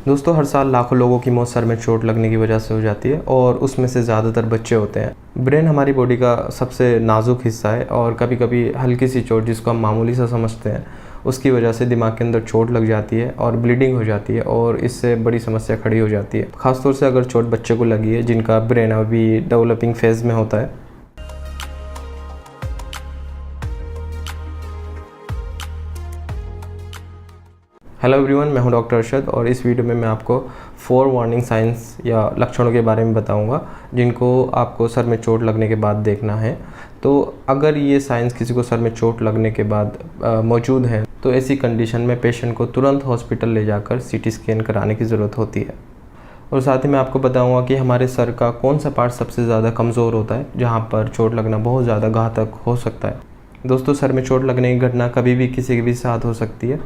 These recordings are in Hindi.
दोस्तों हर साल लाखों लोगों की मौत सर में चोट लगने की वजह से हो जाती है और उसमें से ज़्यादातर बच्चे होते हैं। ब्रेन हमारी बॉडी का सबसे नाजुक हिस्सा है और कभी कभी हल्की सी चोट जिसको हम मामूली सा समझते हैं उसकी वजह से दिमाग के अंदर चोट लग जाती है और ब्लीडिंग हो जाती है और इससे बड़ी समस्या खड़ी हो जाती है। ख़ासतौर से अगर चोट बच्चे को लगी है जिनका ब्रेन अभी डेवलपिंग फेज़ में होता है। हेलो एवरीवन, मैं हूं डॉक्टर अरशद और इस वीडियो में मैं आपको 4 वार्निंग साइंस या लक्षणों के बारे में बताऊंगा जिनको आपको सर में चोट लगने के बाद देखना है। तो अगर ये साइंस किसी को सर में चोट लगने के बाद मौजूद है तो ऐसी कंडीशन में पेशेंट को तुरंत हॉस्पिटल ले जाकर सीटी स्कैन कराने की ज़रूरत होती है। और साथ ही मैं आपको बताऊँगा कि हमारे सर का कौन सा पार्ट सबसे ज़्यादा कमज़ोर होता है जहाँ पर चोट लगना बहुत ज़्यादा घातक हो सकता है। दोस्तों सर में चोट लगने की घटना कभी भी किसी के भी साथ हो सकती है।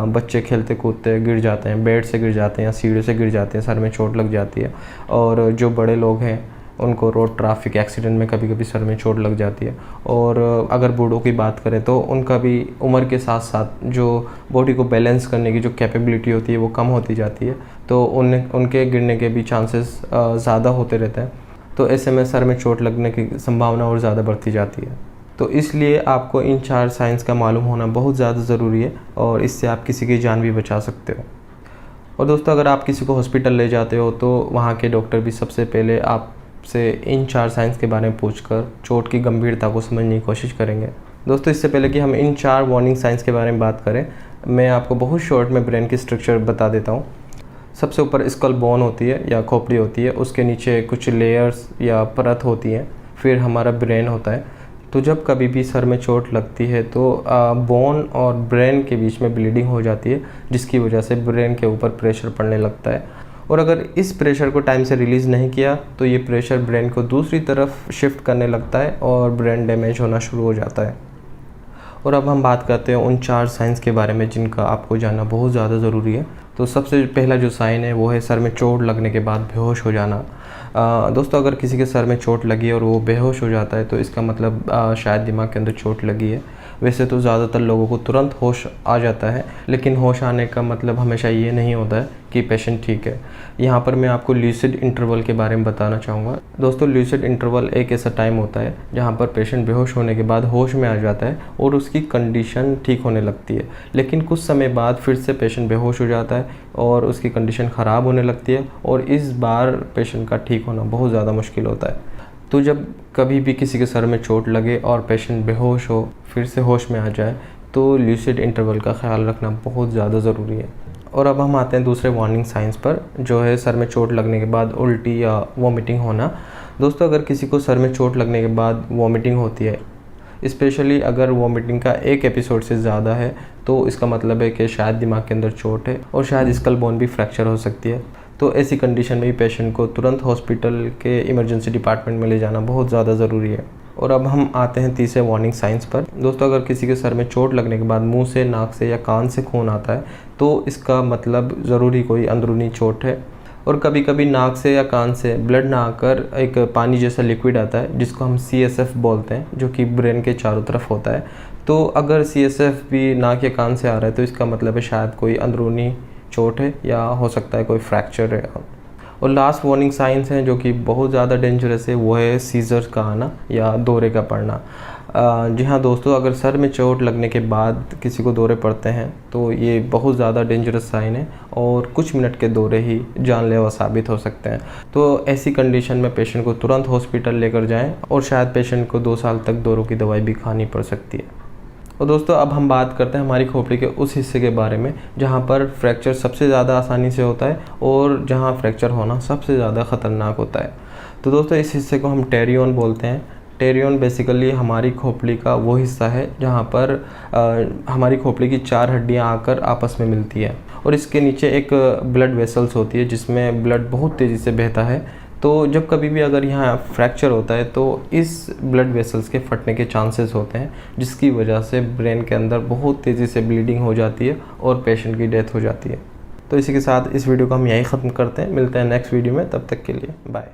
बच्चे खेलते कूदते गिर जाते हैं, बेड से गिर जाते हैं या सीढ़ी से गिर जाते हैं, सर में चोट लग जाती है। और जो बड़े लोग हैं उनको रोड ट्रैफिक एक्सीडेंट में कभी कभी सर में चोट लग जाती है। और अगर बूढ़ों की बात करें तो उनका भी उम्र के साथ साथ जो बॉडी को बैलेंस करने की जो कैपेबिलिटी होती है वो कम होती जाती है, तो उनके गिरने के भी चांसेस ज़्यादा होते रहते हैं। तो ऐसे में सर में चोट लगने की संभावना और ज़्यादा बढ़ती जाती है। तो इसलिए आपको इन 4 साइंस का मालूम होना बहुत ज़्यादा ज़रूरी है और इससे आप किसी की जान भी बचा सकते हो। और दोस्तों अगर आप किसी को हॉस्पिटल ले जाते हो तो वहाँ के डॉक्टर भी सबसे पहले आपसे इन 4 साइंस के बारे में पूछकर चोट की गंभीरता को समझने की कोशिश करेंगे। दोस्तों इससे पहले कि हम इन 4 वार्निंग साइंस के बारे में बात करें, मैं आपको बहुत शॉर्ट में ब्रेन की स्ट्रक्चर बता देता हूँ। सबसे ऊपर स्कल बोन होती है या खोपड़ी होती है, उसके नीचे कुछ लेयर्स या परत होती हैं, फिर हमारा ब्रेन होता है। तो जब कभी भी सर में चोट लगती है तो बोन और ब्रेन के बीच में ब्लीडिंग हो जाती है जिसकी वजह से ब्रेन के ऊपर प्रेशर पड़ने लगता है। और अगर इस प्रेशर को टाइम से रिलीज़ नहीं किया तो ये प्रेशर ब्रेन को दूसरी तरफ शिफ्ट करने लगता है और ब्रेन डैमेज होना शुरू हो जाता है। और अब हम बात करते हैं उन 4 साइंस के बारे में जिनका आपको जानना बहुत ज़्यादा ज़रूरी है। तो सबसे पहला जो साइन है वो है सर में चोट लगने के बाद बेहोश हो जाना। दोस्तों अगर किसी के सर में चोट लगी है और वो बेहोश हो जाता है तो इसका मतलब शायद दिमाग के अंदर चोट लगी है। वैसे तो ज़्यादातर लोगों को तुरंत होश आ जाता है, लेकिन होश आने का मतलब हमेशा ये नहीं होता है कि पेशेंट ठीक है। यहाँ पर मैं आपको ल्यूसिड इंटरवल के बारे में बताना चाहूँगा। दोस्तों ल्यूसिड इंटरवल एक ऐसा टाइम होता है जहाँ पर पेशेंट बेहोश होने के बाद होश में आ जाता है और उसकी कंडीशन ठीक होने लगती है, लेकिन कुछ समय बाद फिर से पेशेंट बेहोश हो जाता है और उसकी कंडीशन ख़राब होने लगती है और इस बार पेशेंट का ठीक होना बहुत ज़्यादा मुश्किल होता है। तो जब कभी भी किसी के सर में चोट लगे और पेशेंट बेहोश हो फिर से होश में आ जाए तो ल्यूसिड इंटरवल का ख्याल रखना बहुत ज़्यादा ज़रूरी है। और अब हम आते हैं दूसरे वार्निंग साइंस पर, जो है सर में चोट लगने के बाद उल्टी या वॉमिटिंग होना। दोस्तों अगर किसी को सर में चोट लगने के बाद वॉमिटिंग होती है, स्पेशली अगर वॉमिटिंग का एक एपिसोड से ज़्यादा है, तो इसका मतलब है कि शायद दिमाग के अंदर चोट है और शायद स्कल बोन भी फ्रैक्चर हो सकती है। तो ऐसी कंडीशन में भी पेशेंट को तुरंत हॉस्पिटल के इमरजेंसी डिपार्टमेंट में ले जाना बहुत ज़्यादा ज़रूरी है। और अब हम आते हैं तीसरे वार्निंग साइंस पर। दोस्तों अगर किसी के सर में चोट लगने के बाद मुंह से, नाक से या कान से खून आता है तो इसका मतलब ज़रूरी कोई अंदरूनी चोट है। और कभी कभी नाक से या कान से ब्लड ना आकर एक पानी जैसा लिक्विड आता है जिसको हम CSF बोलते हैं, जो कि ब्रेन के चारों तरफ होता है। तो अगर CSF भी नाक या कान से आ रहा है तो इसका मतलब है शायद कोई अंदरूनी चोट है या हो सकता है कोई फ्रैक्चर है। और लास्ट वार्निंग साइंस हैं जो कि बहुत ज़्यादा डेंजरस है, वो है सीजर का आना या दौरे का पड़ना। जी हाँ दोस्तों, अगर सर में चोट लगने के बाद किसी को दौरे पड़ते हैं तो ये बहुत ज़्यादा डेंजरस साइन है और कुछ मिनट के दौरे ही जानलेवा साबित हो सकते हैं। तो ऐसी कंडीशन में पेशेंट को तुरंत हॉस्पिटल लेकर जाएं और शायद पेशेंट को 2 साल तक दौरों की दवाई भी खानी पड़ सकती है। और दोस्तों अब हम बात करते हैं हमारी खोपड़ी के उस हिस्से के बारे में जहाँ पर फ्रैक्चर सबसे ज़्यादा आसानी से होता है और जहाँ फ्रैक्चर होना सबसे ज़्यादा ख़तरनाक होता है। तो दोस्तों इस हिस्से को हम टेरियन बोलते हैं। टेरियन बेसिकली हमारी खोपड़ी का वो हिस्सा है जहाँ पर हमारी खोपड़ी की 4 हड्डियाँ आकर आपस में मिलती है और इसके नीचे एक ब्लड वेसल्स होती है जिसमें ब्लड बहुत तेज़ी से बहता है। तो जब कभी भी अगर यहाँ फ्रैक्चर होता है तो इस ब्लड वेसल्स के फटने के चांसेस होते हैं जिसकी वजह से ब्रेन के अंदर बहुत तेज़ी से ब्लीडिंग हो जाती है और पेशेंट की डेथ हो जाती है। तो इसी के साथ इस वीडियो को हम यहीं ख़त्म करते हैं। मिलते हैं नेक्स्ट वीडियो में, तब तक के लिए बाय।